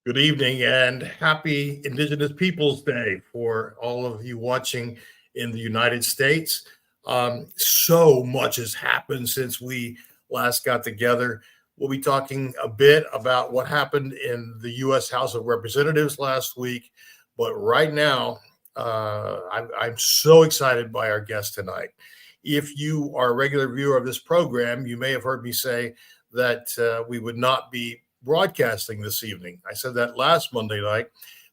Good evening and happy Indigenous Peoples Day for all of you watching in the United States. So much has happened since we last got together. We'll be talking a bit about what happened in the U.S. House of Representatives last week. But right now, I'm so excited by our guest tonight. If you are a regular viewer of this program, you may have heard me say that we would not be broadcasting this evening. I said that last Monday night,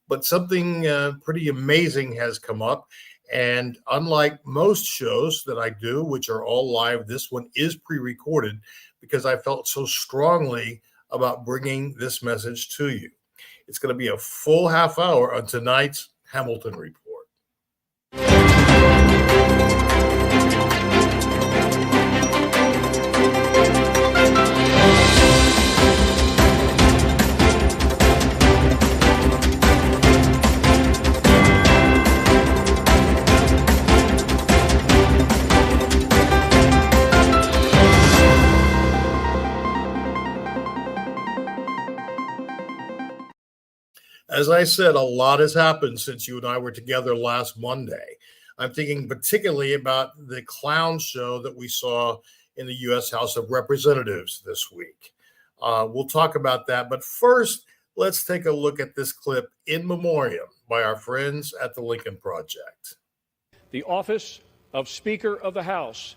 but something pretty amazing has come up. And unlike most shows that I do, which are all live, this one is pre-recorded because I felt so strongly about bringing this message to you. It's going to be a full half hour on tonight's Hamilton Report. As I said, a lot has happened since you and I were together last Monday. I'm thinking particularly about the clown show that we saw in the U.S. House of Representatives this week. We'll talk about that. But first, let's take a look at this clip in memoriam by our friends at the Lincoln Project. The office of Speaker of the House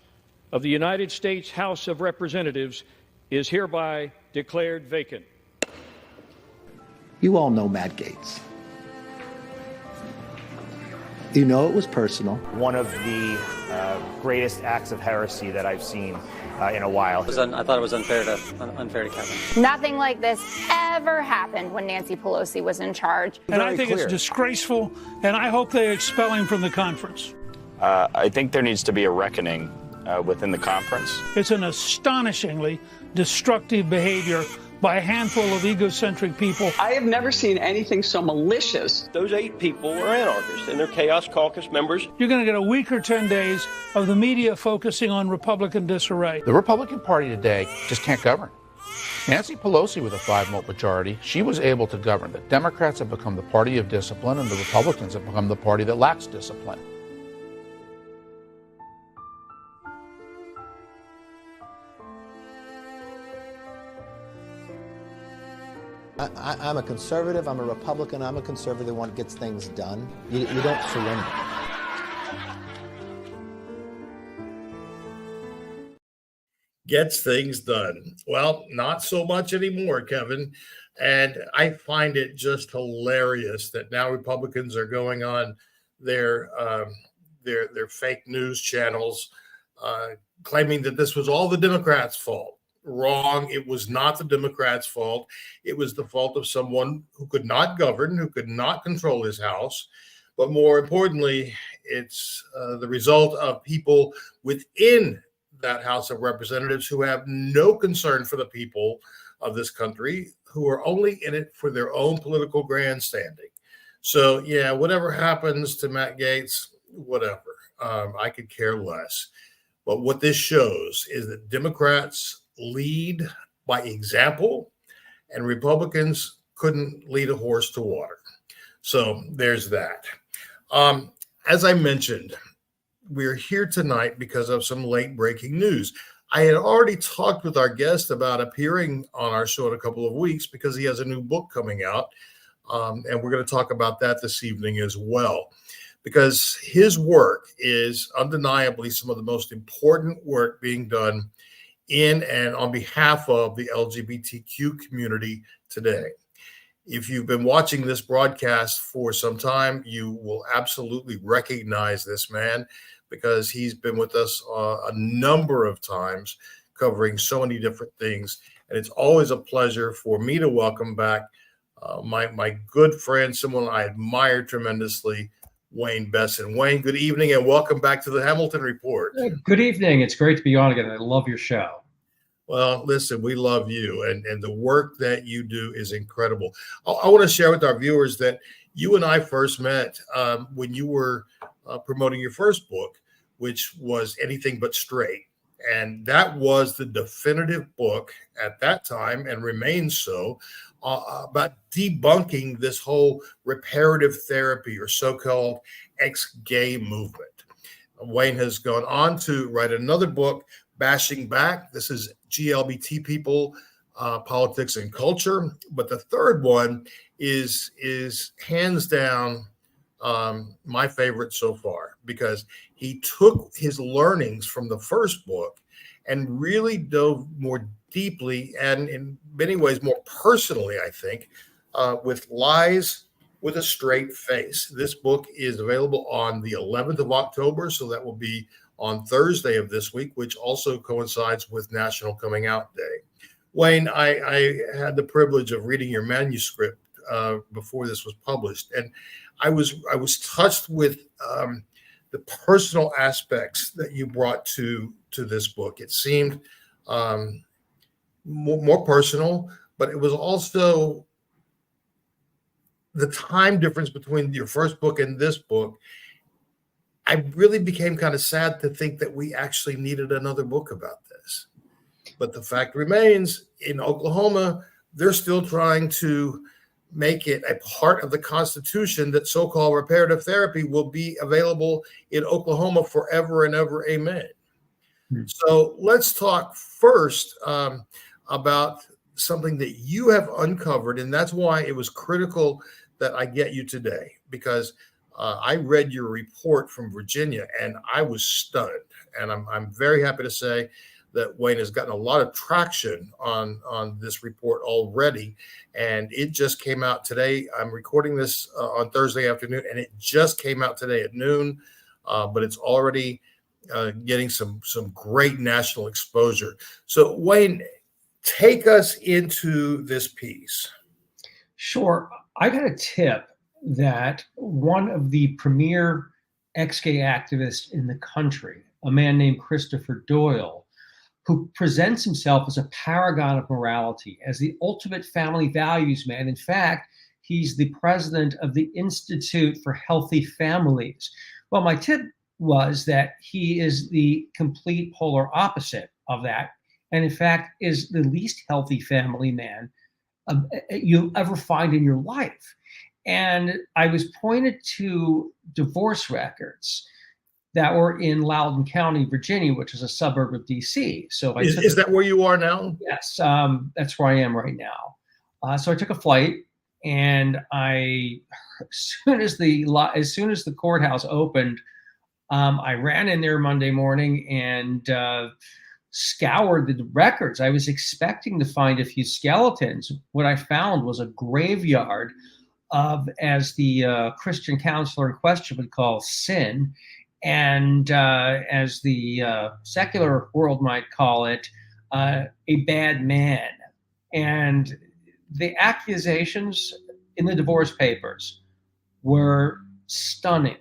of the United States House of Representatives is hereby declared vacant. You all know Matt Gaetz. You know it was personal. One of the greatest acts of heresy that I've seen in a while. I thought it was unfair to Kevin. Nothing like this ever happened when Nancy Pelosi was in charge. And I think it's disgraceful, and I hope they expel him from the conference. I think there needs to be a reckoning within the conference. It's an astonishingly destructive behavior by a handful of egocentric people. I have never seen anything so malicious. Those 8 people were anarchists, and they're Chaos Caucus members. You're going to get a week or 10 days of the media focusing on Republican disarray. The Republican Party today just can't govern. Nancy Pelosi, with a 5-vote majority, she was able to govern. The Democrats have become the party of discipline, and the Republicans have become the party that lacks discipline. I'm a conservative, I'm a Republican, I'm a conservative, one gets things done. You don't surrender. Gets things done. Well, not so much anymore, Kevin. And I find it just hilarious that now Republicans are going on their fake news channels, claiming that this was all the Democrats' fault. Wrong. It was not the Democrats' fault. It was the fault of someone who could not govern, who could not control his house. But more importantly, it's the result of people within that House of Representatives who have no concern for the people of this country, who are only in it for their own political grandstanding. So, yeah, whatever happens to Matt Gaetz, whatever. I could care less. But what this shows is that Democrats lead by example, and Republicans couldn't lead a horse to water. So there's that. As I mentioned, we're here tonight because of some late breaking news. I had already talked with our guest about appearing on our show in a couple of weeks because he has a new book coming out. And we're going to talk about that this evening as well, because his work is undeniably some of the most important work being done in and on behalf of the LGBTQ community today. If you've been watching this broadcast for some time, you will absolutely recognize this man because he's been with us a number of times covering so many different things. And it's always a pleasure for me to welcome back my good friend, someone I admire tremendously, Wayne Besen. Wayne, good evening and welcome back to the Hamilton Report. Good evening. It's great to be on again. I love your show. Well, listen, we love you, and the work that you do is incredible. I want to share with our viewers that you and I first met when you were promoting your first book, which was Anything But Straight. And that was the definitive book at that time and remains so about debunking this whole reparative therapy or so-called ex-gay movement. Wayne has gone on to write another book, Bashing Back. This is GLBT people, politics and culture. But the third one is hands down my favorite so far, because he took his learnings from the first book and really dove more deeply and in many ways more personally, I think, with Lies with a Straight Face. This book is available on the 11th of October, so that will be on Thursday of this week, which also coincides with National Coming Out Day. Wayne, I had the privilege of reading your manuscript before this was published, and I was touched with the personal aspects that you brought to this book. It seemed more personal, but it was also the time difference between your first book and this book. I really became kind of sad to think that we actually needed another book about this. But the fact remains, in Oklahoma, they're still trying to make it a part of the Constitution that so-called reparative therapy will be available in Oklahoma forever and ever. Amen. So let's talk first about something that you have uncovered, and that's why it was critical that I get you today, because I read your report from Virginia and I was stunned. And I'm very happy to say that Wayne has gotten a lot of traction on this report already, and it just came out today. I'm recording this on Thursday afternoon, and it just came out today at noon, but it's already getting some great national exposure. So Wayne, take us into this piece. Sure. I got a tip that one of the premier ex-gay activists in the country, a man named Christopher Doyle, who presents himself as a paragon of morality, as the ultimate family values man. In fact, he's the president of the Institute for Healthy Families. Well, my tip was that he is the complete polar opposite of that, and in fact is the least healthy family man you'll ever find in your life. And I was pointed to divorce records that were in Loudoun County, Virginia, which is a suburb of DC. So is that where you are now? Yes, that's where I am right now. So I took a flight, and as soon as the courthouse opened, I ran in there Monday morning and scoured the records. I was expecting to find a few skeletons. What I found was a graveyard of, as the Christian counselor in question would call, sin, and as the secular world might call it, a bad man. And the accusations in the divorce papers were stunning.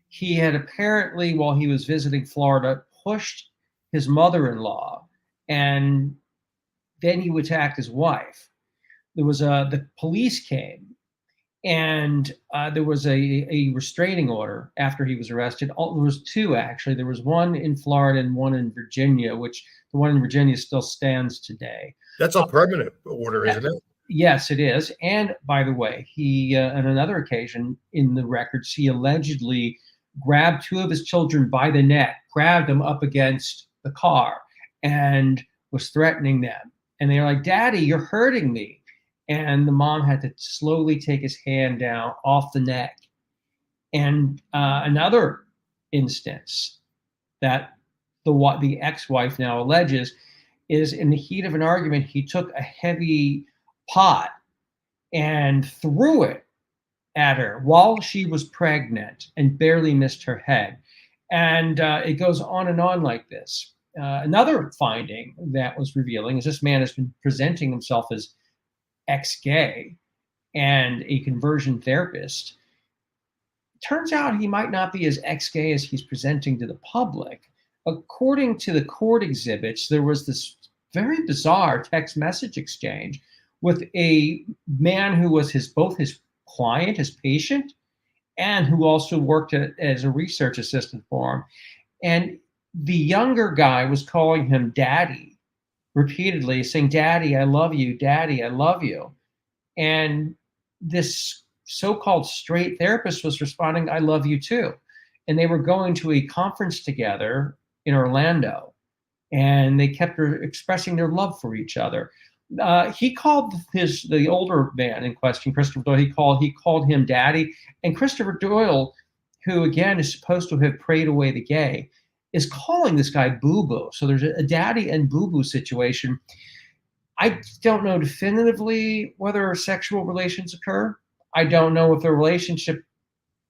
He had apparently, while he was visiting Florida, pushed his mother-in-law, and then he attacked his wife. There was the police came, and there was a restraining order after he was arrested. There was two, actually. There was one in Florida and one in Virginia, which the one in Virginia still stands today. That's a permanent order, isn't it? Yes, it is. And by the way, he, on another occasion in the records, he allegedly grabbed two of his children by the neck, grabbed them up against the car, and was threatening them. And they were like, "Daddy, you're hurting me." And the mom had to slowly take his hand down off the neck. And another instance that the ex-wife now alleges is, in the heat of an argument, he took a heavy pot and threw it at her while she was pregnant and barely missed her head. And it goes on and on like this. Another finding that was revealing is this man has been presenting himself as ex-gay and a conversion therapist. Turns out he might not be as ex-gay as he's presenting to the public. According to the court exhibits, there was this very bizarre text message exchange with a man who was both his client, his patient, and who also worked as a research assistant for him. And the younger guy was calling him daddy repeatedly, saying, "Daddy, I love you. Daddy, I love you." And this so-called straight therapist was responding, "I love you too." And they were going to a conference together in Orlando, and they kept expressing their love for each other. He called the older man in question, Christopher Doyle. He called him daddy, and Christopher Doyle, who again is supposed to have prayed away the gay, is calling this guy boo boo. So there's a daddy and boo boo situation. I don't know definitively whether sexual relations occur. I don't know if the relationship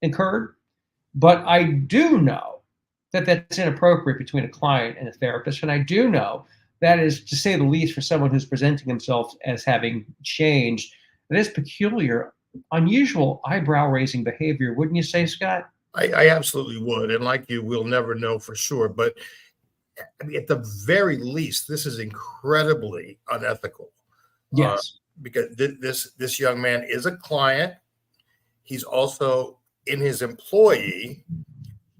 occurred, but I do know that that's inappropriate between a client and a therapist. And I do know that is, to say the least, for someone who's presenting himself as having changed, that is peculiar, unusual, eyebrow-raising behavior. Wouldn't you say, Scott? I absolutely would. And like you, we'll never know for sure. But I mean, at the very least, this is incredibly unethical. Yes. Because this young man is a client. He's also in his employee.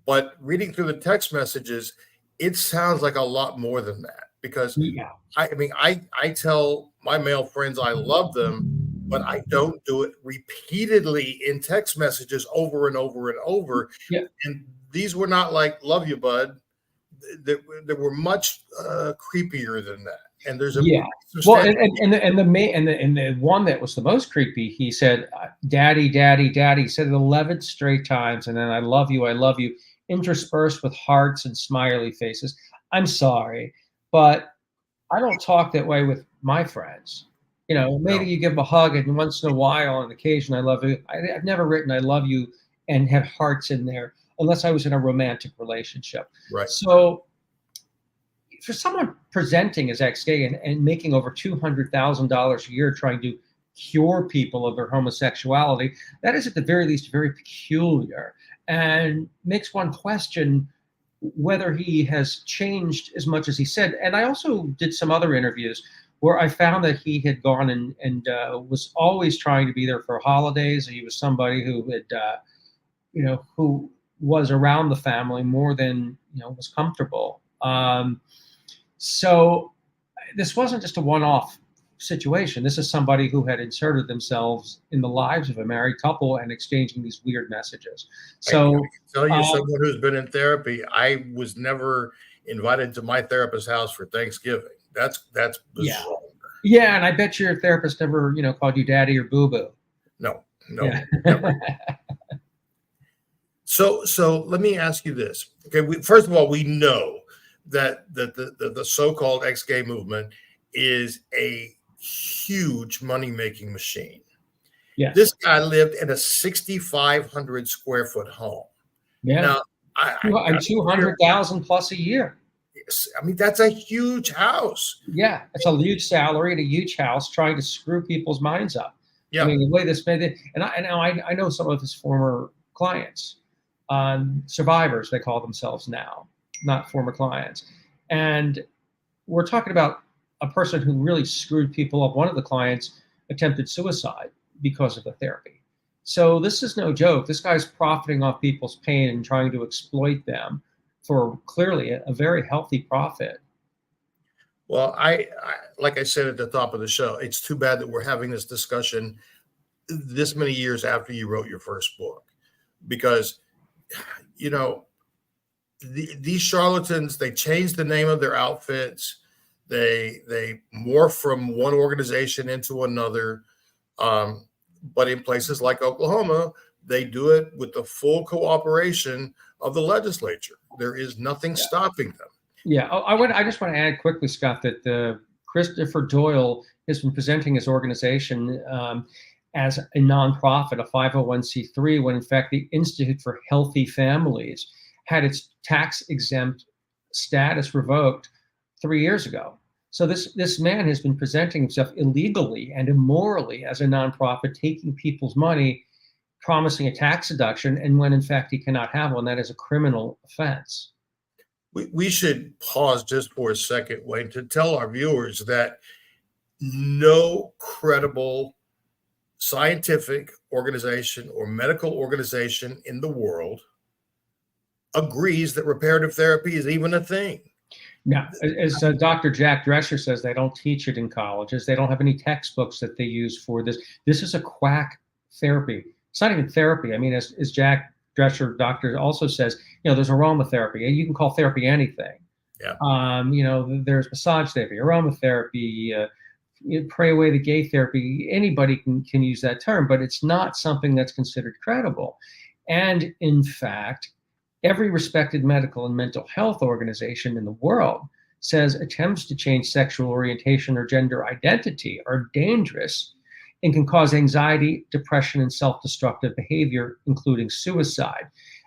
But reading through the text messages, it sounds like a lot more than that. Because I tell my male friends I love them, but I don't do it repeatedly in text messages over and over and over. Yeah. And these were not like "love you, bud." They were much creepier than that. And there's a well, and the one that was the most creepy, he said, "Daddy, daddy, daddy." He said it 11 straight times, and then "I love you," interspersed with hearts and smiley faces. I'm sorry, but I don't talk that way with my friends. You know, maybe you give them a hug, and once in a while, on occasion, "I love you." I've never written "I love you" and have hearts in there unless I was in a romantic relationship. Right. So for someone presenting as ex-gay and making over $200,000 a year trying to cure people of their homosexuality, that is at the very least very peculiar and makes one question whether he has changed as much as he said. And I also did some other interviews where I found that he had gone and was always trying to be there for holidays. He was somebody who had, who was around the family more than, was comfortable. So this wasn't just a one-off situation. This is somebody who had inserted themselves in the lives of a married couple and exchanging these weird messages. So I can tell you, someone who's been in therapy, I was never invited to my therapist's house for Thanksgiving. That's bizarre. Yeah, and I bet your therapist never, called you daddy or boo-boo. No, Yeah. never. So let me ask you this. Okay, first of all, we know that the so-called ex-gay movement is a huge money-making machine. Yes. This guy lived in a 6,500 square foot home. Yeah. Now, and 200,000 plus a year. I mean, that's a huge house. Yeah, it's a huge salary and a huge house trying to screw people's minds up. Yeah. I mean, the way this made it, and I know some of his former clients, survivors, they call themselves now, not former clients. And we're talking about a person who really screwed people up. One of the clients attempted suicide because of the therapy. So this is no joke. This guy's profiting off people's pain and trying to exploit them for clearly a very healthy profit. Well, I like I said at the top of the show, it's too bad that we're having this discussion this many years after you wrote your first book, because these charlatans, they change the name of their outfits, they morph from one organization into another, but in places like Oklahoma, they do it with the full cooperation of the legislature. There is nothing stopping them. Yeah, I just want to add quickly, Scott, that Christopher Doyle has been presenting his organization as a nonprofit, a 501c3, when in fact the Institute for Healthy Families had its tax-exempt status revoked 3 years ago. So this man has been presenting himself illegally and immorally as a nonprofit, taking people's money, promising a tax deduction, and when in fact he cannot have one, that is a criminal offense. We should pause just for a second, Wayne, to tell our viewers that no credible scientific organization or medical organization in the world agrees that reparative therapy is even a thing. Now, as Dr. Jack Drescher says, they don't teach it in colleges. They don't have any textbooks that they use for this. This is a quack therapy. It's not even therapy. I mean, as Jack Drescher, doctor, also says, there's aromatherapy. You can call therapy anything. Yeah. There's massage therapy, aromatherapy, pray away the gay therapy. Anybody can use that term, but it's not something that's considered credible. And in fact, every respected medical and mental health organization in the world says attempts to change sexual orientation or gender identity are dangerous and can cause anxiety, depression, and self-destructive behavior, including suicide.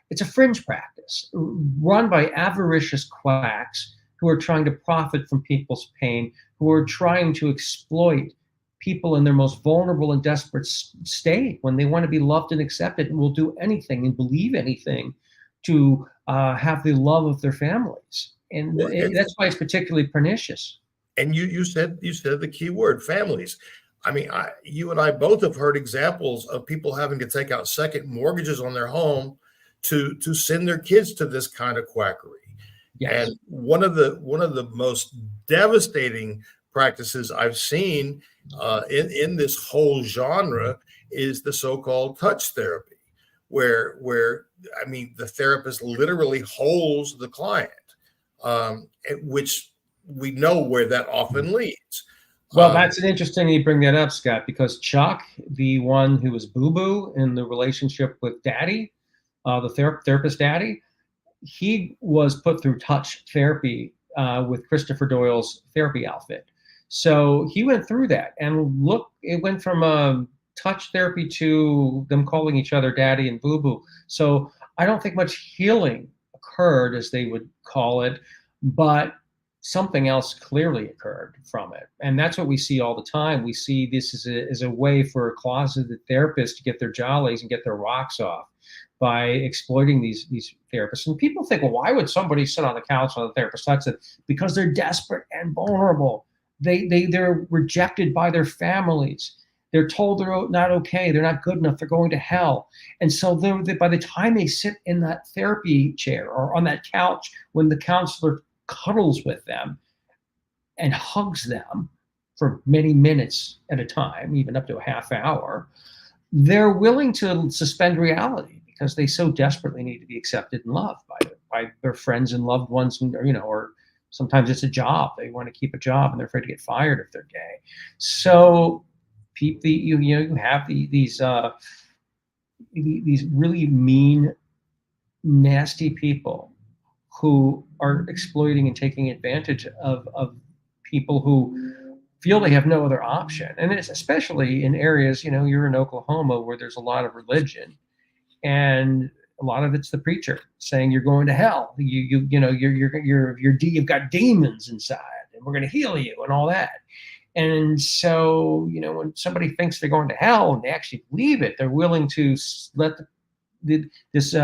It's a fringe practice run by avaricious quacks who are trying to profit from people's pain, who are trying to exploit people in their most vulnerable and desperate state when they want to be loved and accepted, and will do anything and believe anything to have the love of their families. And that's why it's particularly pernicious. And you said the key word, families. I mean, you and I both have heard examples of people having to take out second mortgages on their home to send their kids to this kind of quackery. Yes. And one of the most devastating practices I've seen in this whole genre is the so-called touch therapy, where I mean, the therapist literally holds the client, which we know where that often leads. Well, that's an interesting you bring that up, Scott, because Chuck, the one who was boo-boo in the relationship with Daddy, the therapist Daddy, he was put through touch therapy with Christopher Doyle's therapy outfit. So he went through that, and look, it went from touch therapy to them calling each other Daddy and boo-boo. So I don't think much healing occurred, as they would call it, but something else clearly occurred from it. And that's what we see all the time. We see this as a way for a closeted therapist to get their jollies and get their rocks off by exploiting these therapists. And people think, well, why would somebody sit on the couch on the therapist? That's it. Because they're desperate and vulnerable. They're rejected by their families. They're told they're not okay. They're not good enough. They're going to hell. And so by the time they sit in that therapy chair or on that couch, when the counselor cuddles with them and hugs them for many minutes at a time, even up to a half hour, they're willing to suspend reality because they so desperately need to be accepted and loved by their friends and loved ones, or sometimes it's a job. They want to keep a job and they're afraid to get fired if they're gay. So you have these really mean, nasty people who are exploiting and taking advantage of people who feel they have no other option. And it's especially in areas, you're in Oklahoma where there's a lot of religion, and a lot of it's the preacher saying you're going to hell. You've got demons inside, and we're going to heal you and all that. And so, when somebody thinks they're going to hell and they actually believe it, they're willing to let this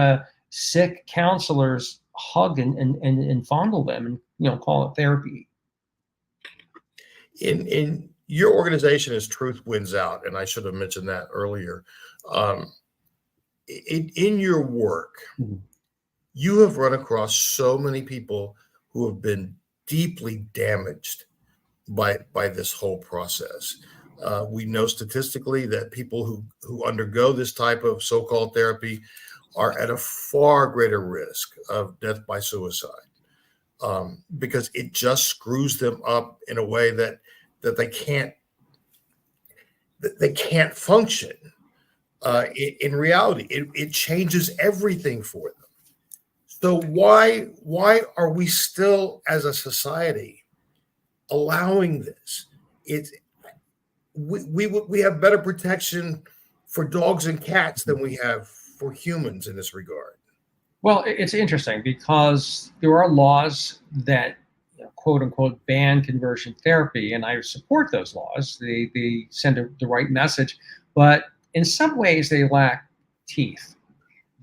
sick counselors hug and fondle them and call it therapy. In your organization is Truth Wins Out, and I should have mentioned that earlier. In your work, you have run across so many people who have been deeply damaged by this whole process. We know statistically that people who undergo this type of so-called therapy are at a far greater risk of death by suicide, because it just screws them up in a way that they can't function. In reality, it changes everything for them. So why are we still, as a society, allowing this? We have better protection for dogs and cats than we have for humans in this regard. Well, it's interesting because there are laws that quote unquote ban conversion therapy, and I support those laws. They send the right message, but in some ways they lack teeth.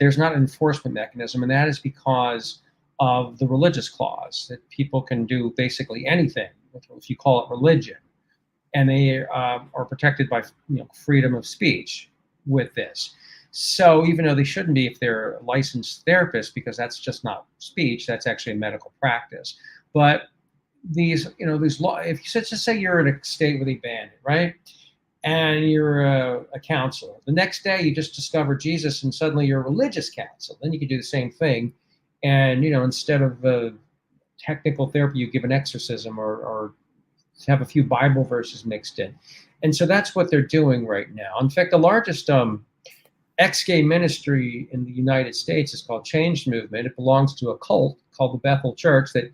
There's not an enforcement mechanism, and that is because of the religious clause that people can do basically anything if you call it religion, and they are protected by freedom of speech with this. So even though they shouldn't be if they're licensed therapists, because that's just not speech, that's actually a medical practice. But these, these law, if you just say you're in a state with a bandit, right? And you're a counselor. The next day you just discover Jesus and suddenly you're a religious counselor. Then you could do the same thing. And, instead of technical therapy, you give an exorcism or have a few Bible verses mixed in. And so that's what they're doing right now. In fact, the largest ex-gay ministry in the United States is called Change Movement. It belongs to a cult called the Bethel Church that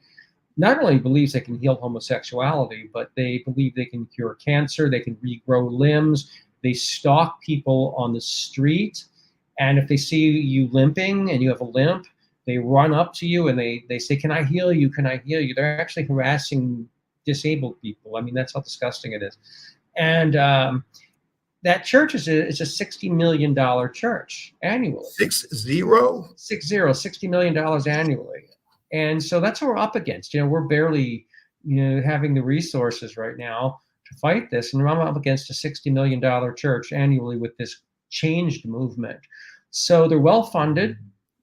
not only believes they can heal homosexuality, but they believe they can cure cancer, they can regrow limbs, they stalk people on the street, and if they see you limping and you have a limp, they run up to you and they say, can I heal you? Can I heal you? They're actually harassing disabled people. I mean, that's how disgusting it is. And that church is a $60 million church annually. 60 million annually. And so that's what we're up against. We're barely, having the resources right now to fight this. And I'm up against a $60 million church annually with this changed movement. So they're well funded.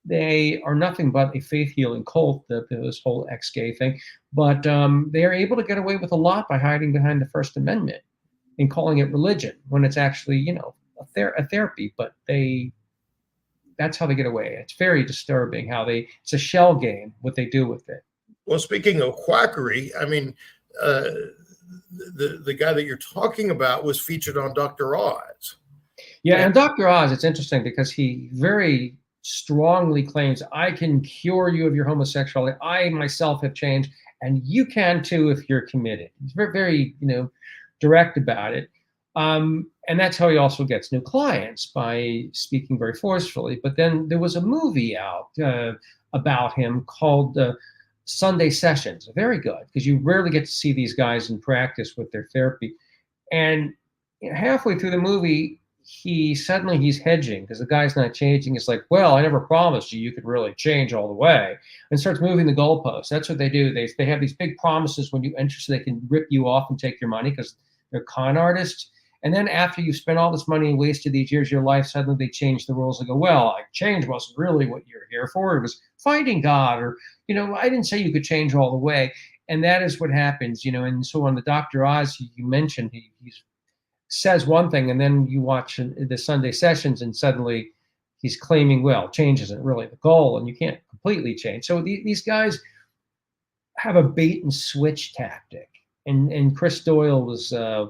They are nothing but a faith healing cult, this whole ex-gay thing. But they're able to get away with a lot by hiding behind the First Amendment and calling it religion when it's actually, a therapy. But that's how they get away. It's very disturbing how it's a shell game, what they do with it. Well, speaking of quackery, I mean, the guy that you're talking about was featured on Dr. Oz. Yeah, and Dr. Oz, it's interesting because he very strongly claims, I can cure you of your homosexuality. I myself have changed, and you can too if you're committed. He's very, very, direct about it. And that's how he also gets new clients, by speaking very forcefully. But then there was a movie out about him called Sunday Sessions. Very good, because you rarely get to see these guys in practice with their therapy. And halfway through the movie, he's hedging because the guy's not changing. It's like, well, I never promised you could really change all the way, and starts moving the goalposts. That's what they do. They have these big promises when you enter so they can rip you off and take your money because they're con artists. And then after you've spent all this money and wasted these years of your life, suddenly they change the rules and go, well, change wasn't really what you're here for. It was finding God, or, I didn't say you could change all the way. And that is what happens, And so on the Dr. Oz you mentioned, he says one thing, and then you watch the Sunday Sessions and suddenly he's claiming, well, change isn't really the goal and you can't completely change. So these guys have a bait and switch tactic. And Chris Doyle was a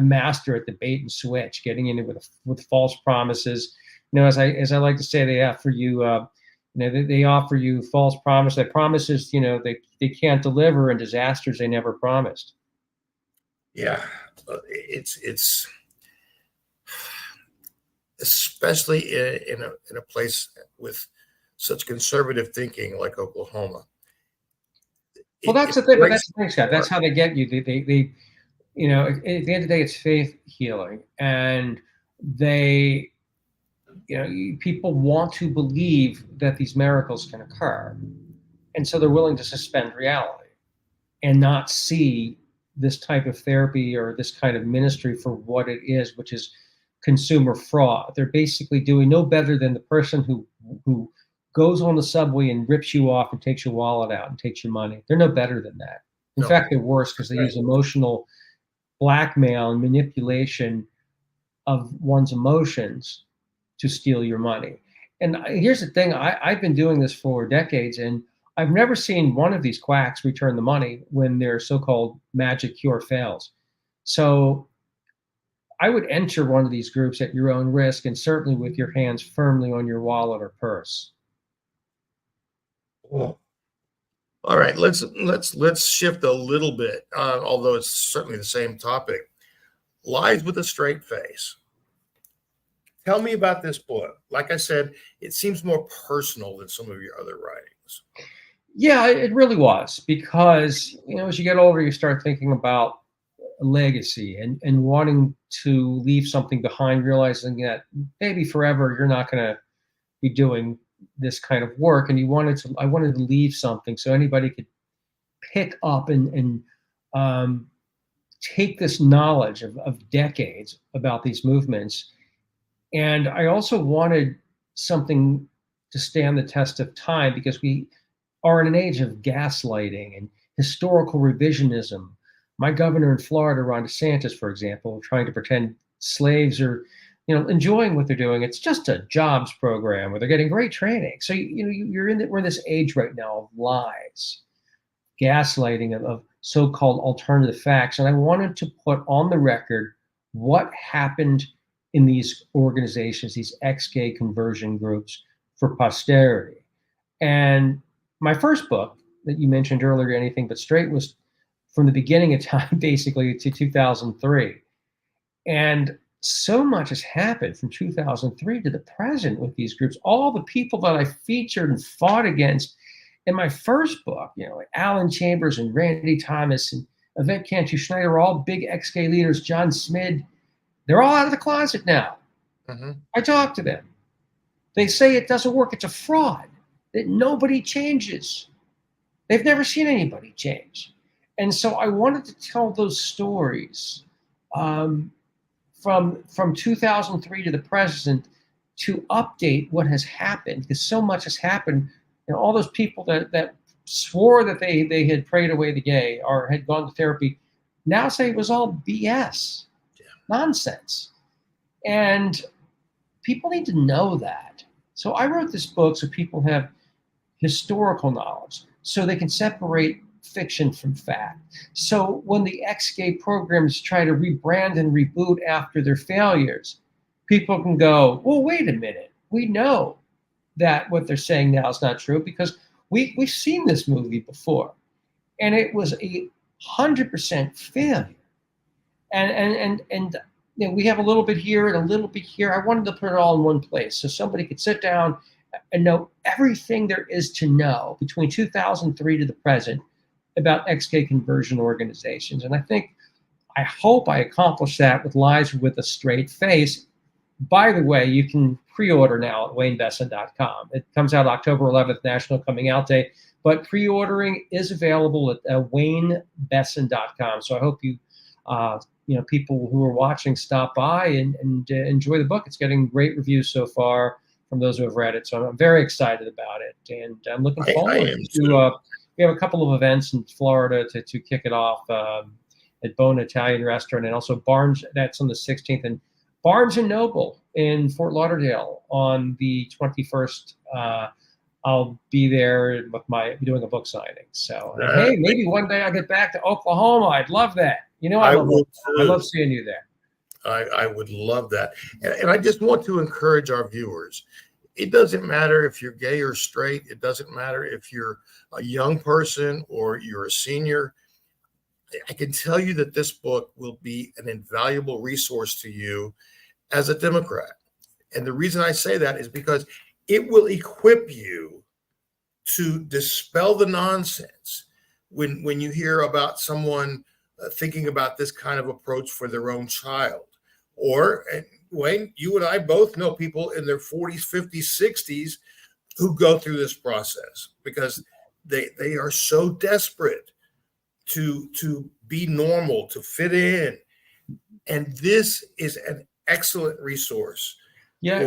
master at the bait and switch, getting in it with false promises. As I like to say, they offer you, they offer you false promises. They promises, they can't deliver, and disasters they never promised. Yeah, it's especially in a place with such conservative thinking like Oklahoma. Well, that's the thing. But that's the thing, Scott. That's how they get you. They at the end of the day, it's faith healing, and people want to believe that these miracles can occur, and so they're willing to suspend reality and not see this type of therapy or this kind of ministry for what it is, which is consumer fraud. They're basically doing no better than the person who goes on the subway and rips you off and takes your wallet out and takes your money. They're no better than that. In fact, they're worse because they use emotional blackmail and manipulation of one's emotions to steal your money. And here's the thing, I've been doing this for decades, and I've never seen one of these quacks return the money when their so-called magic cure fails. So I would enter one of these groups at your own risk, and certainly with your hands firmly on your wallet or purse. All right, let's shift a little bit, although it's certainly the same topic. Lies with a Straight Face. Tell me about this book. Like I said, it seems more personal than some of your other writings. Yeah, it really was, because as you get older, you start thinking about a legacy and wanting to leave something behind, realizing that maybe forever you're not going to be doing this kind of work, and I wanted to leave something so anybody could pick up and take this knowledge of decades about these movements And I also wanted something to stand the test of time because we are in an age of gaslighting and historical revisionism. My governor in Florida, Ron DeSantis, for example, trying to pretend slaves are, enjoying what they're doing. It's just a jobs program where they're getting great training. So we're in this age right now of lies, gaslighting of so-called alternative facts. And I wanted to put on the record what happened in these organizations, these ex-gay conversion groups, for posterity. And my first book that you mentioned earlier, Anything But Straight, was from the beginning of time, basically, to 2003. And so much has happened from 2003 to the present with these groups. All the people that I featured and fought against in my first book, like Alan Chambers and Randy Thomas and Yvette Cantu Schneider, all big ex-gay leaders, John Smid, they're all out of the closet now. Mm-hmm. I talked to them. They say it doesn't work. It's a fraud, that nobody changes. They've never seen anybody change. And so I wanted to tell those stories from 2003 to the present to update what has happened, because so much has happened. All those people that swore that they had prayed away the gay or had gone to therapy now say it was all BS, nonsense. And people need to know that. So I wrote this book so people have historical knowledge, so they can separate fiction from fact. So when the ex-gay programs try to rebrand and reboot after their failures, people can go, well, wait a minute. We know that what they're saying now is not true because we've seen this movie before. And it was 100% failure. And we have a little bit here and a little bit here. I wanted to put it all in one place so somebody could sit down and know everything there is to know between 2003 to the present about ex-gay conversion organizations. And I hope I accomplished that with Lies with a Straight Face. By the way, you can pre-order now at WayneBesen.com. It comes out October 11th, National Coming Out Day, but pre-ordering is available at WayneBesen.com. So I hope you, people who are watching stop by and enjoy the book. It's getting great reviews so far from those who have read it. So I'm very excited about it. And I'm looking forward to, we have a couple of events in Florida to kick it off at Bone Italian Restaurant, and also Barnes, that's on the 16th, and Barnes & Noble in Fort Lauderdale on the 21st. I'll be there doing a book signing. So, hey, maybe one day I'll get back to Oklahoma. I'd love that. I love seeing you there. I would love that. And I just want to encourage our viewers. It doesn't matter if you're gay or straight. It doesn't matter if you're a young person or you're a senior. I can tell you that this book will be an invaluable resource to you as a Democrat. And the reason I say that is because it will equip you to dispel the nonsense when you hear about someone thinking about this kind of approach for their own child. Or, Wayne, you and I both know people in their 40s, 50s, 60s who go through this process because they are so desperate to be normal, to fit in. And this is an excellent resource. Yeah,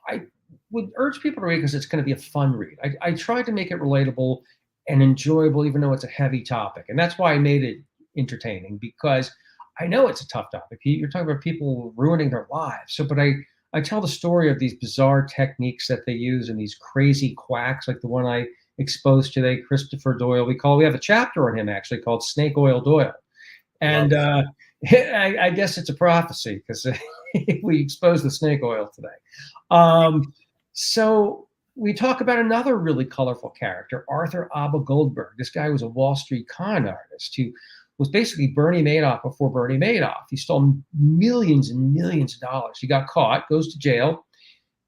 I would urge people to read because it's going to be a fun read. I tried to make it relatable and enjoyable, even though it's a heavy topic. And that's why I made it entertaining, because I know it's a tough topic. You're talking about people ruining their lives. But I tell the story of these bizarre techniques that they use and these crazy quacks, like the one I exposed today, Christopher Doyle. We have a chapter on him actually called Snake Oil Doyle. And I guess it's a prophecy because we exposed the snake oil today. So we talk about another really colorful character, Arthur Abba Goldberg. This guy was a Wall Street con artist who was basically Bernie Madoff before Bernie Madoff. He stole millions and millions of dollars. He got caught, goes to jail,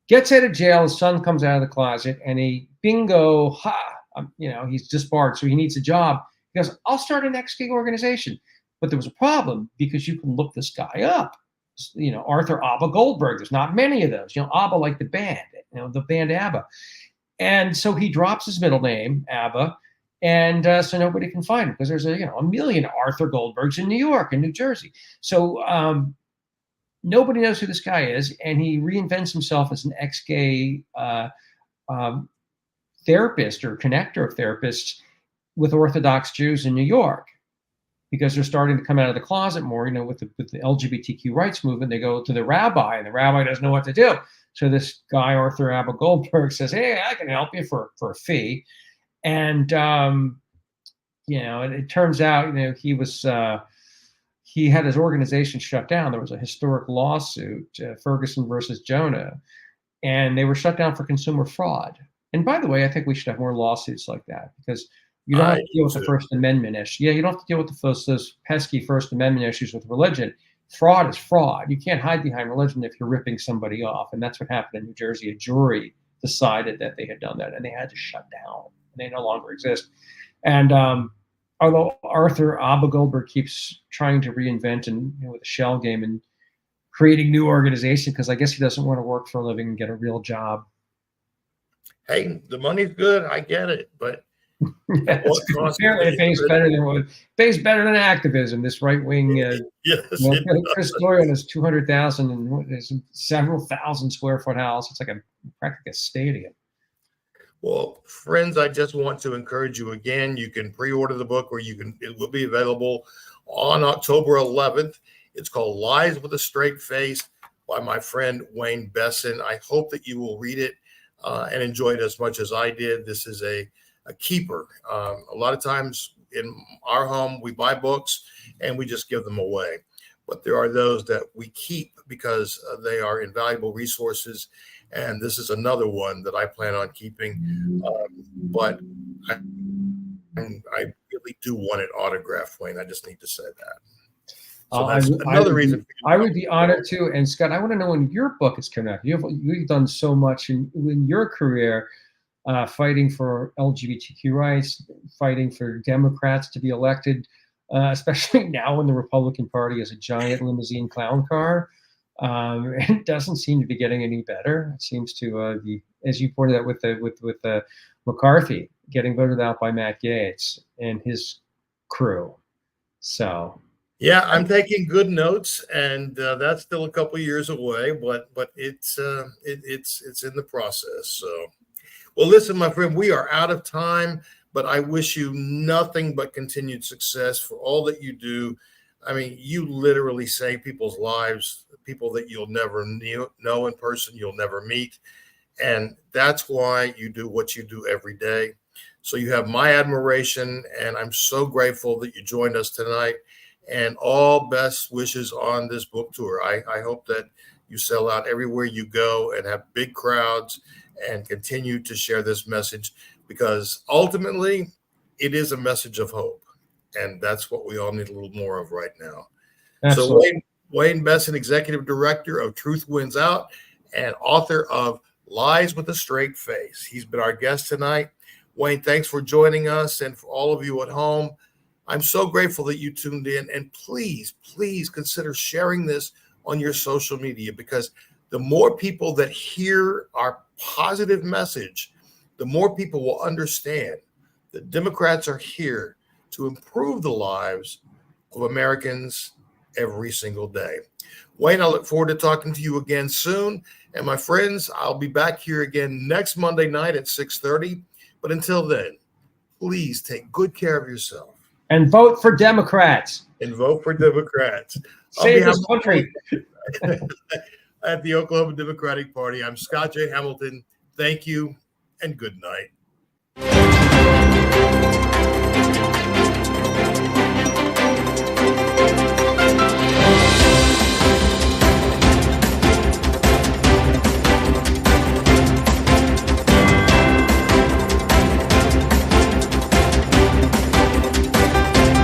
gets out of jail. His son comes out of the closet and he's disbarred, so he needs a job. He goes, I'll start an ex-gay organization. But there was a problem because you can look this guy up. Arthur Abba Goldberg. There's not many of those. Abba like the band, the band ABBA. And so he drops his middle name, ABBA, and so nobody can find him because there's a million Arthur Goldbergs in New York and New Jersey. So Nobody knows who this guy is, and he reinvents himself as an ex-gay therapist or connector of therapists with Orthodox Jews in New York, because they're starting to come out of the closet more. With the LGBTQ rights movement, they go to the rabbi, and the rabbi doesn't know what to do. So this guy, Arthur Abba Goldberg, says, "Hey, I can help you for a fee." And it turns out, he had his organization shut down. There was a historic lawsuit, Ferguson versus Jonah, and they were shut down for consumer fraud. And by the way, I think we should have more lawsuits like that, because you don't have to deal with the First Amendment issue. Yeah, you don't have to deal with those pesky First Amendment issues with religion. Fraud is fraud. You can't hide behind religion if you're ripping somebody off. And that's what happened in New Jersey. A jury decided that they had done that, and they had to shut down. And they no longer exist. And although Arthur Abba Goldberg keeps trying to reinvent and with a shell game and creating new organization, because I guess he doesn't want to work for a living and get a real job. Hey, the money's good. I get it, but apparently it pays better than activism. This right wing, Chris Doyle has 200,000 and there's several thousand square foot house. It's like practically a stadium. Well, friends, I just want to encourage you again. You can pre-order the book, or it will be available on October 11th. It's called Lies with a Straight Face by my friend Wayne Besen. I hope that you will read it and enjoy it as much as I did. This is a keeper. A lot of times in our home, we buy books and we just give them away. But there are those that we keep because they are invaluable resources. And this is another one that I plan on keeping. But I really do want it autographed, Wayne. I just need to say that. So that's another reason. I would be honored too. And Scott, I want to know when your book is coming out. You've done so much in your career, fighting for LGBTQ rights, fighting for Democrats to be elected, especially now when the Republican Party is a giant limousine clown car. It doesn't seem to be getting any better. It seems to be, as you pointed out, with McCarthy getting voted out by Matt Gaetz and his crew. So. Yeah, I'm taking good notes, and that's still a couple of years away, but it's in the process. So, well, listen, my friend, we are out of time, but I wish you nothing but continued success for all that you do. I mean, you literally save people's lives, people that you'll never know in person, you'll never meet, and that's why you do what you do every day. So you have my admiration, and I'm so grateful that you joined us tonight. And all best wishes on this book tour. I hope that you sell out everywhere you go and have big crowds and continue to share this message, because ultimately it is a message of hope. And that's what we all need a little more of right now. Absolutely. So Wayne Besen, Executive Director of Truth Wins Out and author of Lies with a Straight Face. He's been our guest tonight. Wayne, thanks for joining us. And for all of you at home, I'm so grateful that you tuned in, and please consider sharing this on your social media, because the more people that hear our positive message, the more people will understand that Democrats are here to improve the lives of Americans every single day. Wayne, I look forward to talking to you again soon. And my friends, I'll be back here again next Monday night at 6:30. But until then, please take good care of yourself. And vote for Democrats. And vote for Democrats. Save this country. At the Oklahoma Democratic Party, I'm Scott J. Hamilton. Thank you and good night.